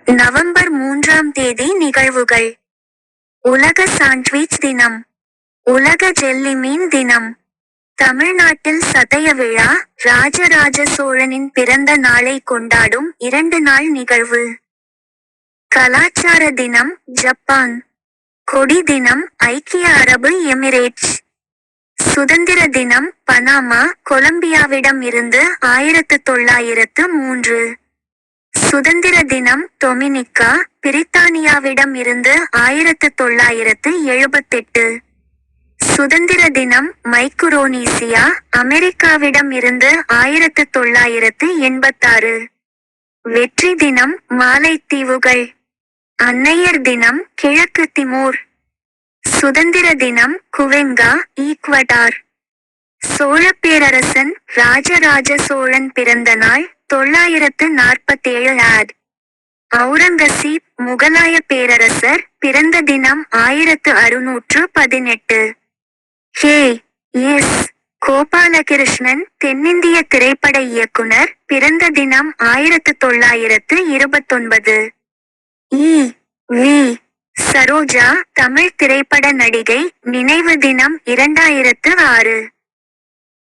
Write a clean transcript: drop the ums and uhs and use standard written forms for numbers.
November 3ஆம் தேதி நிகழ்வுகள். உலக சாண்ட்விச் தினம். உலக ஜெல்லிமீன் தினம். தமிழ்நாட்டில் சதய விழா, ராஜராஜ சோழனின் பிறந்த நாளை கொண்டாடும் 2 நாள் நிகழ்வு. கலாச்சார தினம், ஜப்பான். கொடி தினம், ஐக்கிய அரபு எமிரேட்ஸ். சுதந்திர தினம், பனாமா, கொலம்பியாவிடம் இருந்து 1903. சுதந்திர தினம், டொமினிக்கா, பிரித்தானியாவிடம் இருந்து 1978. சுதந்திர தினம், மைக்குரோனீசியா, அமெரிக்காவிடம் இருந்து 1986. வெற்றி தினம், மாலைத்தீவுகள். அன்னையர் தினம், கிழக்கு திமோர். சுதந்திர தினம், குவெங்கா, ஈக்வடார். சோழப்பேரரசன் ராஜராஜ சோழன் பிறந்த நாள் 947 ஆட். அவுரங்கசீப் முகலாய பேரரசர் பிறந்த தினம் 1618. கே. எஸ். கோபாலகிருஷ்ணன் தென்னிந்திய திரைப்பட இயக்குனர் பிறந்த தினம் 1929. இ. வி. சரோஜா தமிழ் திரைப்பட நடிகை நினைவு தினம் 2006.